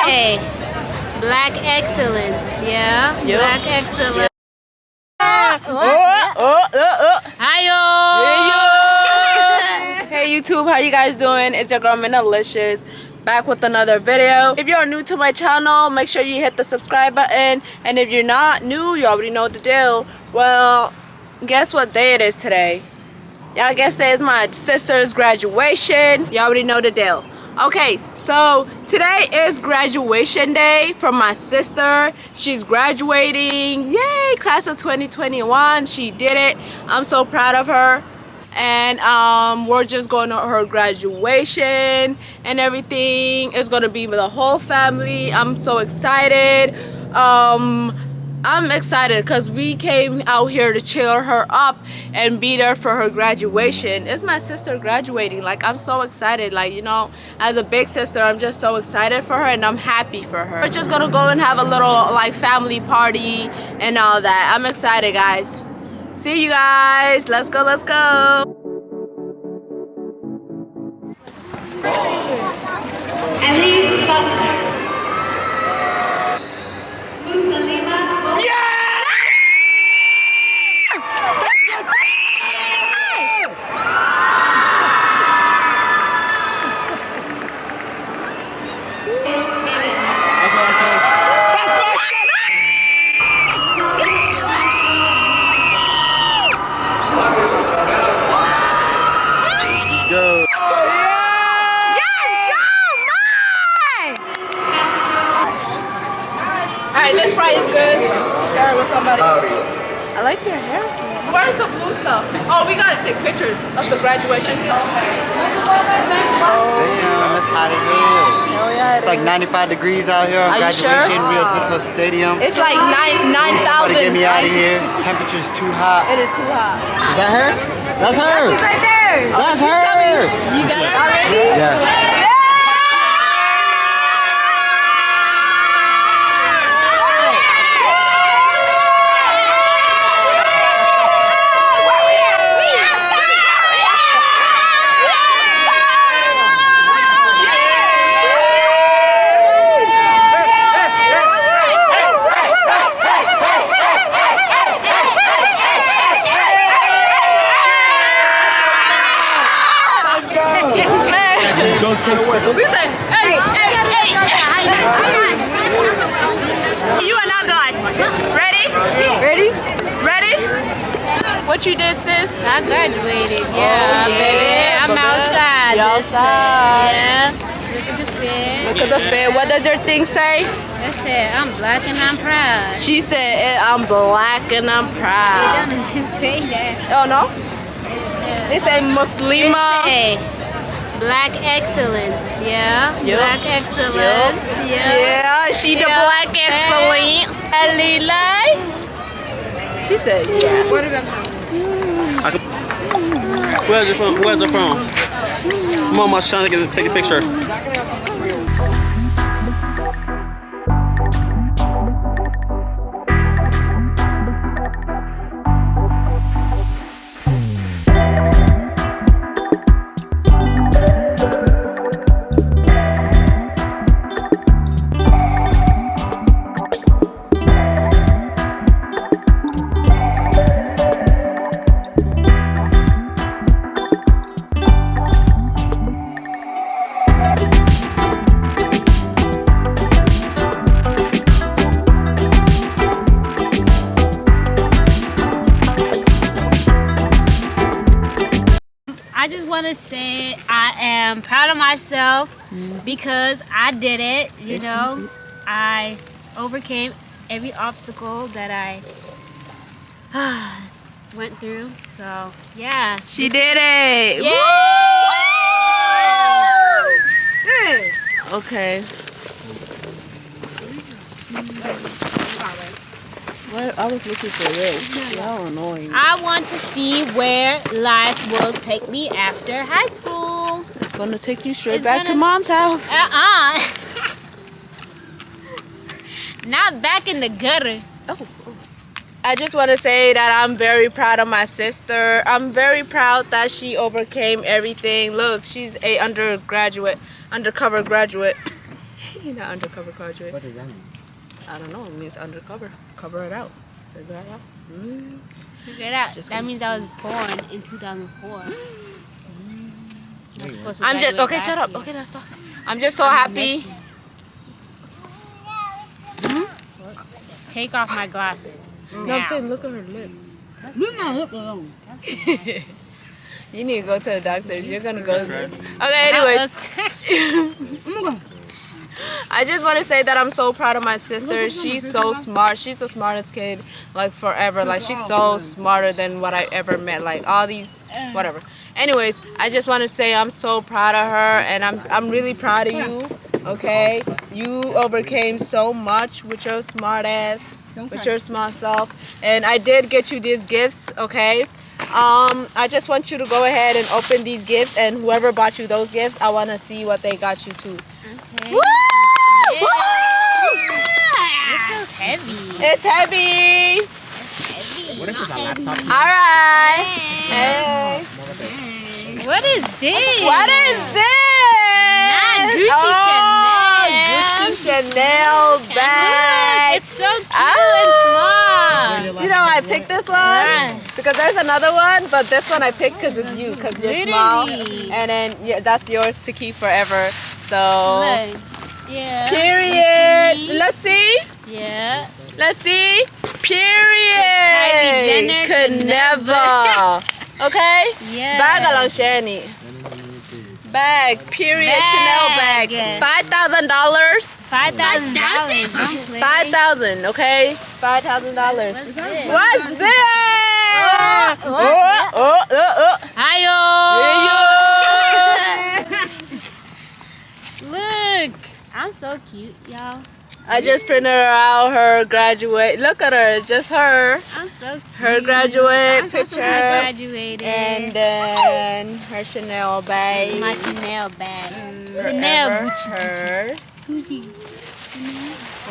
Hey, Black excellence, yeah? Yep. Black excellence. Hi-yo! Hey YouTube, how you guys doing? It's your girl Minalicious, back with another video. If you're new to my channel, make sure you hit the subscribe button. And if you're not new, you already know the deal. Well, guess what day it is today? Y'all guess today is my sister's graduation. You already know the deal. Okay, so today is graduation day for my sister. She's graduating. Yay, class of 2021. She did it. I'm so proud of her. And we're just going to her graduation and everything. It's gonna be with the whole family. I'm so excited. I'm excited because we came out here to cheer her up and be there for her graduation. It's my sister graduating. Like, I'm so excited. Like, you know, as a big sister, I'm just so excited for her and I'm happy for her. We're just gonna go and have a little like family party and all that. I'm excited, guys. See you guys. Let's go, let's go. Elise Buckner. Musalima. Alright, this fry is good. Share it with somebody. I like your hair, sir. Where's the blue stuff? Oh, we gotta take pictures of the graduation. Damn, it's hot as hell. Oh yeah, It's like 95 degrees out here on Are you graduation, sure? Rio Tinto Stadium. It's like Need somebody 9,000. get me out of here. Temperature's too hot. It is too hot. Is that her? That's her. She's right there. That's she's her. coming. You got it already? Yeah. We said, hey. You are not done. Ready? Ready? Ready? What you did, sis? I graduated, yeah, baby. I'm outside. She outside. Yeah. Look at the fit. Look at the fit. What does your thing say? That's it. I'm black and I'm proud. She said, I'm black and I'm They proud. don't even say that. Oh, no? They say Muslima. They say Black excellence, yeah. Yep. Black excellence, yeah. Yeah, she the Yeah. black excellent. Alila. She said, yeah. Where's it from? Where's it from? Mama's trying to take a picture. I just want to say I am proud of myself because I did it. You know, I overcame every obstacle that I went through. So, yeah. She did it. Yay! Okay. What? I was looking for this. Y'all annoying. I want to see where life will take me after high school. It's gonna take you straight It's back to gonna- mom's house. Not back in the gutter. Oh. I just want to say that I'm very proud of my sister. I'm very proud that she overcame everything. Look, she's a undercover graduate. Not undercover graduate. What does that mean? I don't know. It means undercover. Cover it out. Figure it out. Figure it out. Just That kidding. means I was born in 2004. I'm supposed to I'm just graduate okay. Shut last up. year. Okay, that's all. I'm just so happy. Next year. Take off my glasses. No, I'm saying look at her lip. Leave my lip alone. You need to go to the doctors. You're gonna go. Okay, anyways. I just want to say that I'm so proud of my sister. She's so smart. She's the smartest kid, like, forever. Like, she's so smarter than what I ever met. Like, all these, whatever. Anyways, I just want to say I'm so proud of her, and I'm really proud of you. Okay, you overcame so much with your smart ass, with your smart self, and I did get you these gifts. Okay. I just want you to go ahead and open these gifts, and whoever bought you those gifts, I want to see what they got you too. Okay. Woo! Yeah. Woo! This feels heavy. It's heavy. What if it's a laptop? All right. Hey. What is this? What is this? Not Gucci Gucci Chanel Look, bag. it's so cute Ah. and small. You know, I picked this one because there's another one, but this one I picked because it's you, because you're small. Literally. And then that's yours to keep forever. So, Look. Yeah. period. Let's see. Yeah. Let's see. Kylie Period. Jenner Could could never. Okay? Yeah. Bag along Shani. Bag. Period. Bag. Chanel bag. $5,000. $5,000. $5,000. Okay? $5,000. What's this? What's this? Hiyo. Hey, Look. I'm so cute, y'all. I just printed her out her graduate. Look at her, just her. I'm so cute. Her graduate I picture. graduated. And then her Chanel bag. my Chanel bag. Chanel Forever Gucci. hers.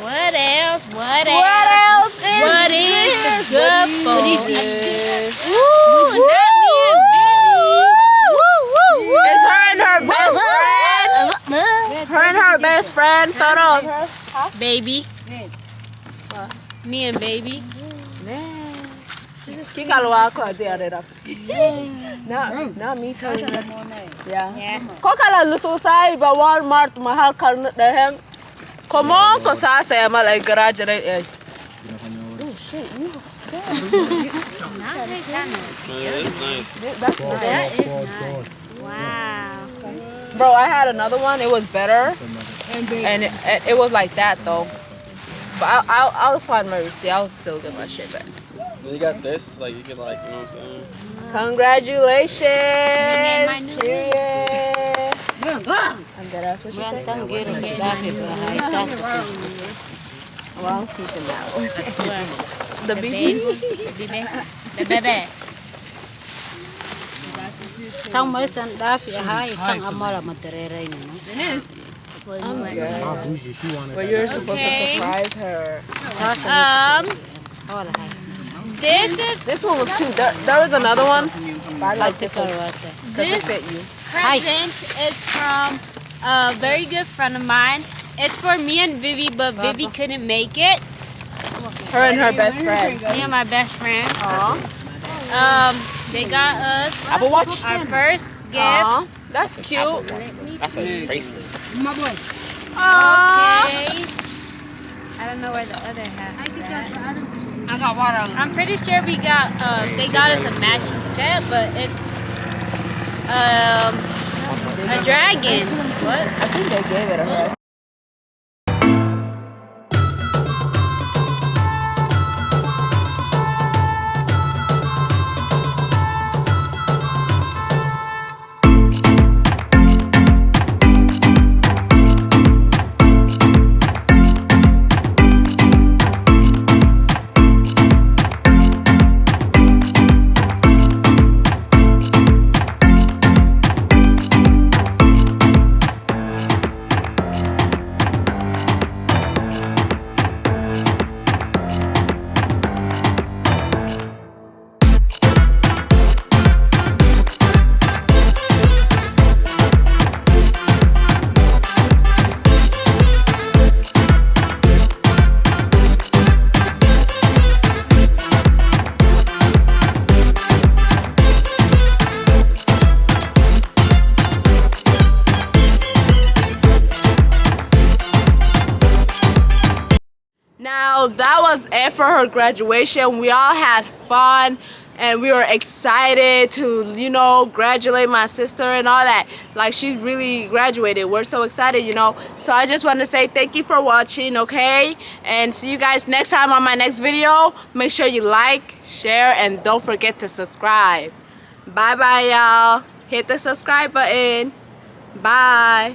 What else? What What else? else is What is the this? good What for? is this? Ooh, not me and Vinny. It's her and her best friend. Her and her best friend. Photo of her. Baby. Me and baby. Not me telling her. Yeah. Yeah. Ko kala lusu sai ba Walmart mahal kan dahem. Komo ko sa saya malay garage right eh. Not very kind Yeah, that's nice. That's That is nice. Wow. Bro, I had another one. It was better, and it was like that though. But I'll find my receipt. I'll still get my shit back. Then you got this, like you can like, you know what I'm saying? Congratulations. my new Period. And that's what she said. Well, I'm keeping that one. The The baby. baby. The baby. Tang mai san dafi hai tang amara materere ni. What do you want? Not bougie. She wanted Well, that. you're supposed to Okay. surprise her. Hola hai. This is This one was cute. There was another one. But I like this one Kalwata. because it fit you. present is from a very good friend of mine. It's for me and Vivi, but Vivi couldn't make it. Her and her best friend. Me and my best friend. Aw. They got us Apple Watch. our first gift. Aw. That's cute. That's a bracelet. My boy. Aw. Okay. I don't know where the other half is at. I got water. I'm pretty sure we got they got us a matching set, but it's a dragon. What? I think they gave it to her. So that was it for her graduation. We all had fun and we were excited to, you know, graduate my sister and all that. Like, she really graduated. We're so excited, you know. So I just want to say thank you for watching, okay? And see you guys next time on my next video. Make sure you like, share, and don't forget to subscribe. Bye bye, y'all. Hit the subscribe button. Bye.